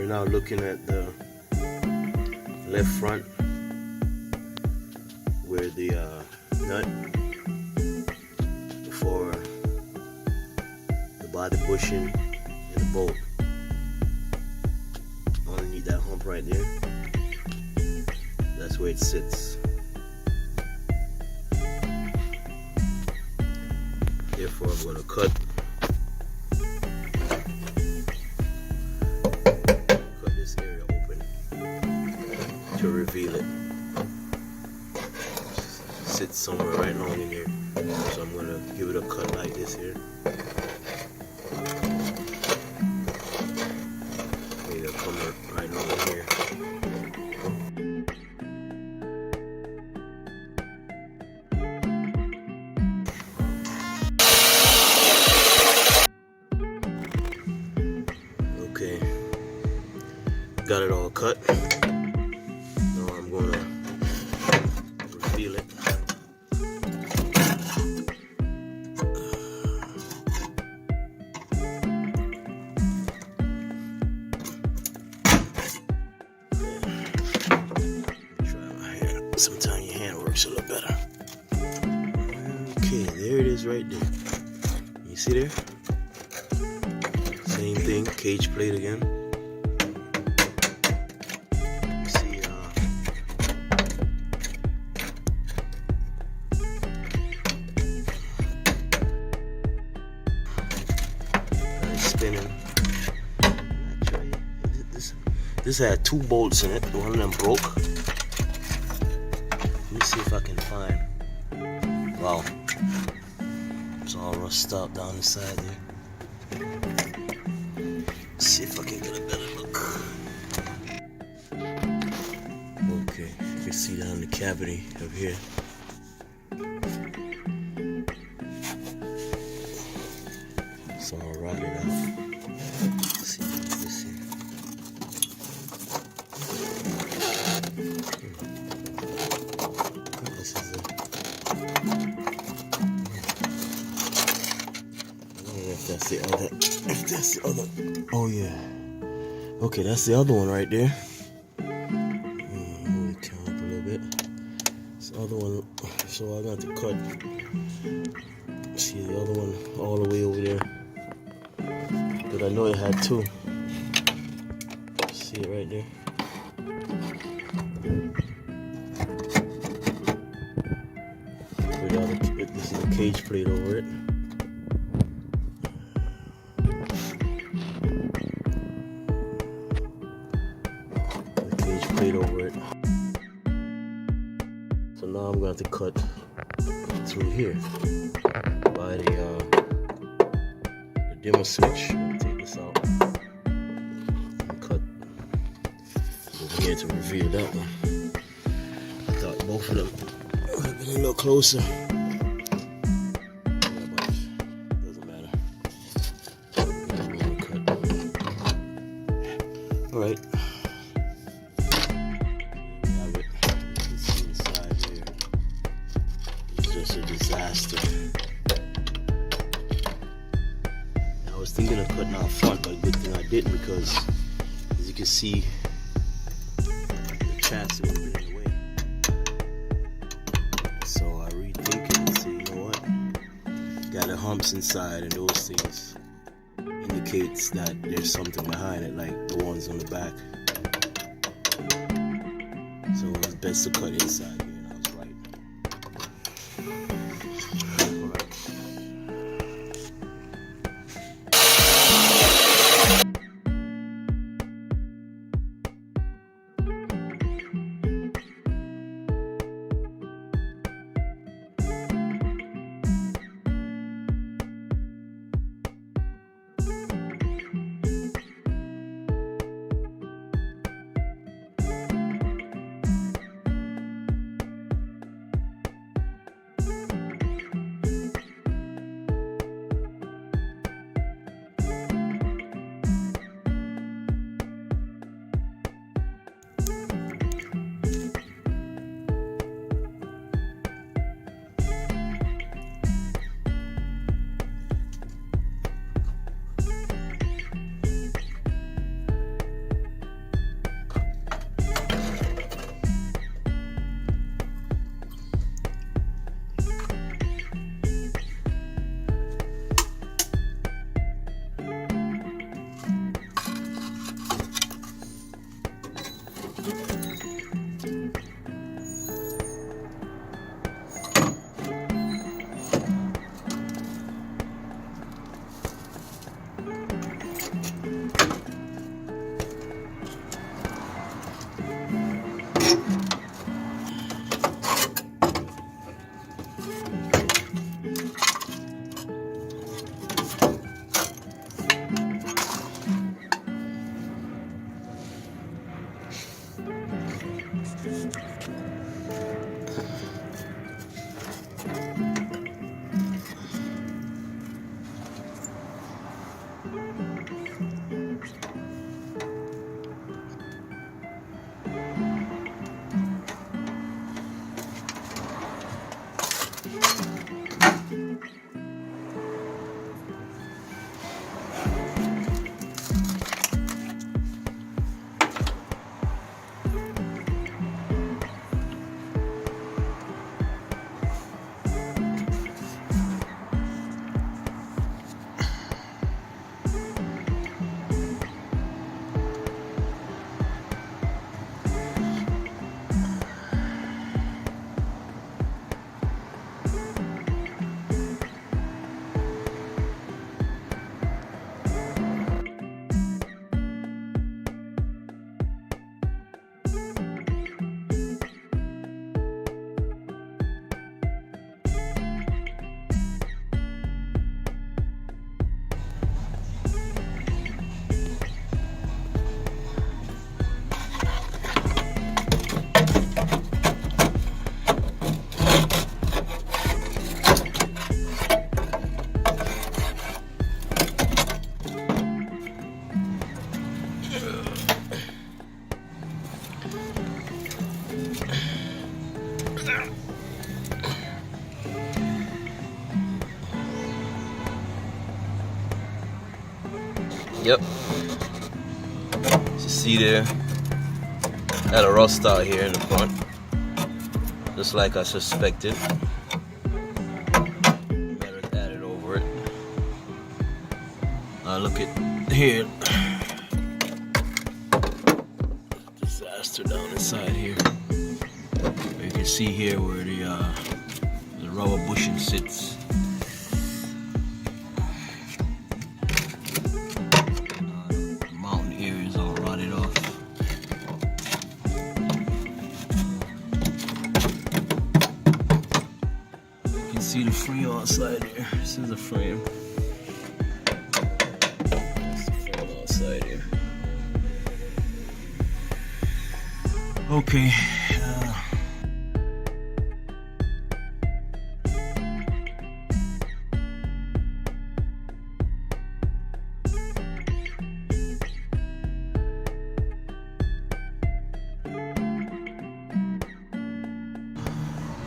We're now looking at the left front where the nut for the body bushing and the bolt. Underneath that hump right there, that's where it sits. Therefore, I'm going to cut this area open to reveal it. Sits somewhere right along in here, so I'm going to give it a cut like this here. Maybe I'll come right along in here. Okay, got it all cut. Now I'm going to reveal it. Sometimes your hand works a little better. Okay, there it is right there. You see there? Same thing, cage plate again. You see, it's spinning. This had 2 bolts in it. One of them broke. Let me see if I can find. Wow, it's all rust up down the side there. Let's see if I can get a better look. Okay, you can see down the cavity up here. It's all rotted out. Let's see, let's see. This is it. If that's the other, if that's the other, oh yeah, okay, that's the other one right there. Move it up a little bit. This other one, so I got to cut. See the other one all the way over there, but I know it had 2. See it right there. This is a cage plate over it. Over it. So now I'm going to cut through here by the dimmer switch. I'm going to take this out and cut over here to reveal that one. I thought both of them would have been a little closer. Doesn't matter. Alright. Just a disaster. I was thinking of cutting out front, but good thing I didn't, because as you can see, the chassis would have been in the way. So I rethink it and say, you know what? Got the humps inside, and those things indicates that there's something behind it, like the ones on the back. So it's best to cut inside. Yep. As you see there, had a rust out here in the front, just like I suspected. Better add it over it. Look at here. Disaster down inside here. You can see here where the rubber bushing sits. See the frame outside here. This is the frame. That's the frame outside here. Okay.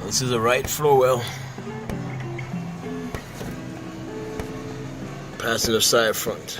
This is a right floor well. Passenger side front.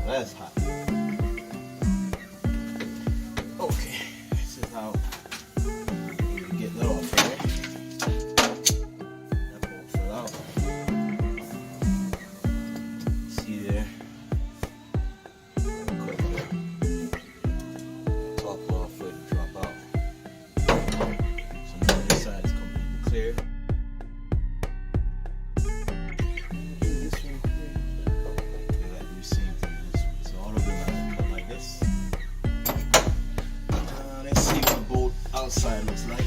That's hot. Okay, this is how you get that off here. That won't fill out. See there? Cut the top off where it drop out. So now this side is completely clear. Outside looks like.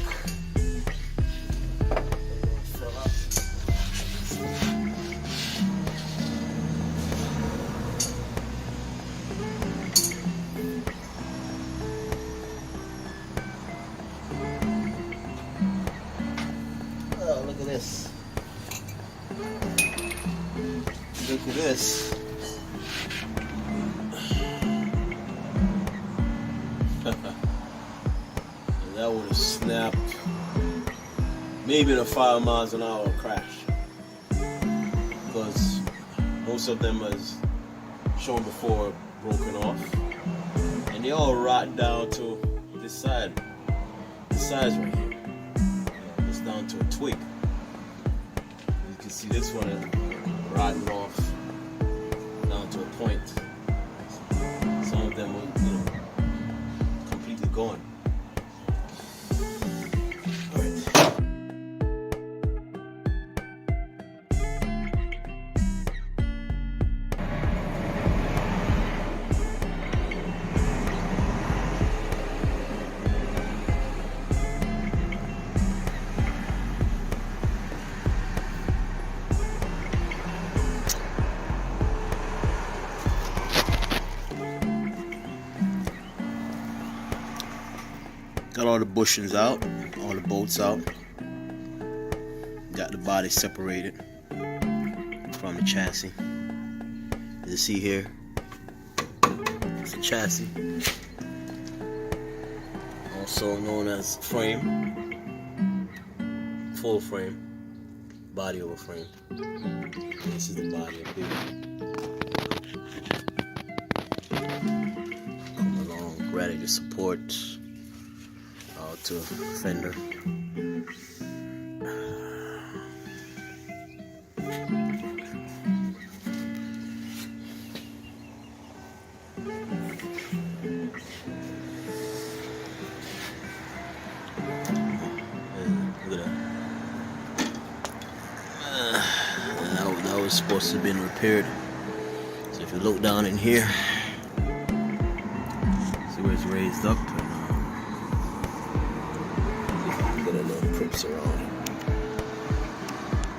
Oh, look at this. Look at this. that would have snapped maybe in a 5 miles an hour crash, because most of them, as shown before, broken off, and they all rot down to this side. This size right here, it's down to a twig. You can see this one rotting off down to a point. Some of them were, completely gone. Got all the bushings out, all the bolts out. Got the body separated from the chassis. As you see here, it's the chassis, also known as frame, full frame, body over frame. This is the body up here. Come along, ready to support. To fender. Look at that. That was supposed to have been repaired. So if you look down in here, see where it's raised up. Crips around.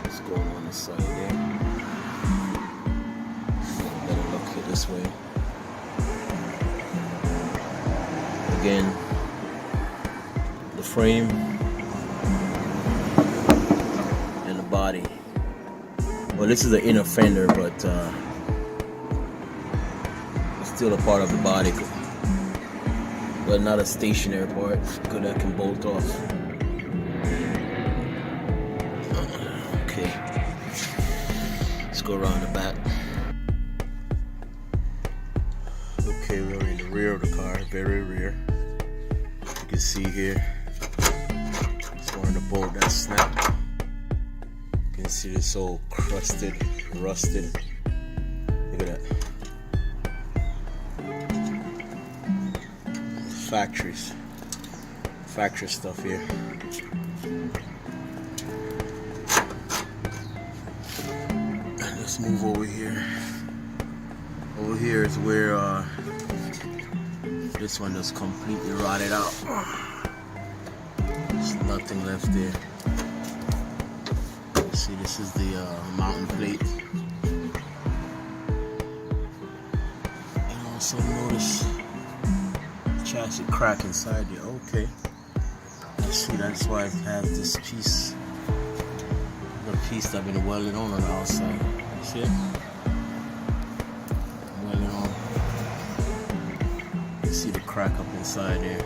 What's going on this side there? Better look here this way. Again, the frame and the body. Well, this is the inner fender, but it's still a part of the body, but not a stationary part, because that can bolt off. Go around the back. Okay, we're in the rear of the car, very rear. You can see here, it's one of the bolt that snapped. You can see this all crusted, rusted. Look at that. Factory stuff here. Let's move over here. Over here is where this one is completely rotted out. There's nothing left there. See, this is the mountain plate. And also notice the chassis crack inside there. Okay. I see, that's why it has this piece. The piece that I've been welded on the outside. See it? Welded on. You see the crack up inside there.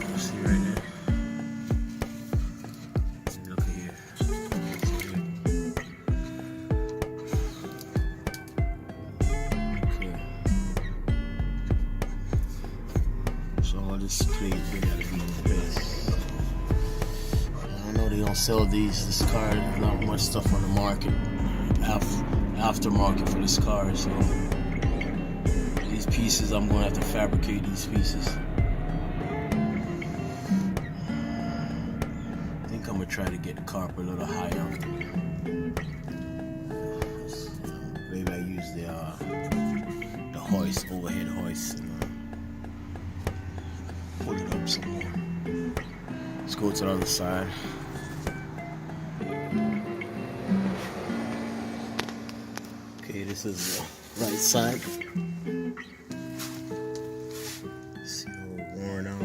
You see right there? Look at here. Okay. So all this plate, we gotta be in place. They don't sell this car. Not much stuff on the market, aftermarket for this car. So these pieces, I'm gonna have to fabricate these pieces. I think I'm gonna try to get the car up a little higher. Maybe I use the hoist, overhead hoist, and pull it up some more. Let's go to the other side. Okay, this is the right side. See, all worn out,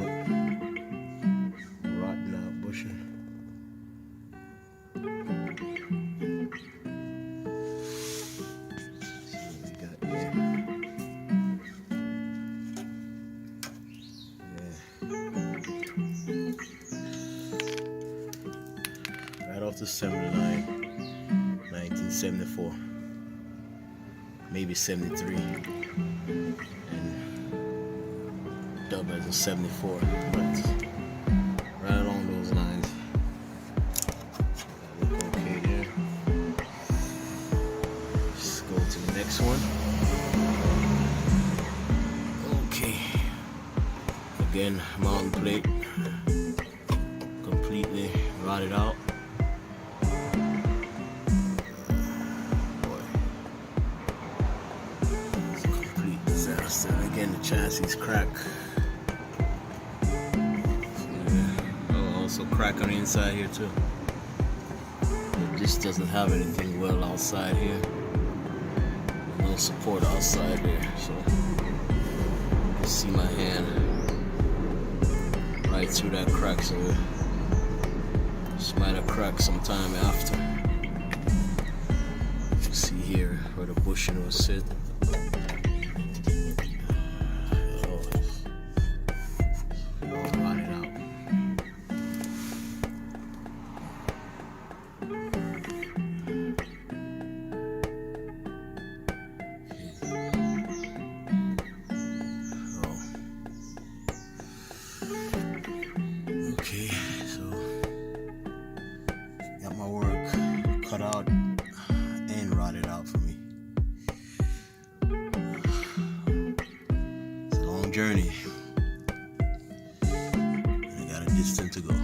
rotten out bushing. See what we got there. out to 79, 1974, maybe 73, and dub as a 74, but right along those lines. That look okay there. Let's go to the next one. Okay. Again, mountain plate completely rotted out. Boy, it's a complete disaster. Again, the chassis crack. Oh, also crack on the inside here too. It just doesn't have anything well outside here. No support outside there, so you can see my hand right through that crack, so this might have cracked sometime after. You see here where the bushing will sit. Oh, it's all rotted out. Okay, so got my work cut out and rotted out for me. It's a long journey, and I got a distance to go.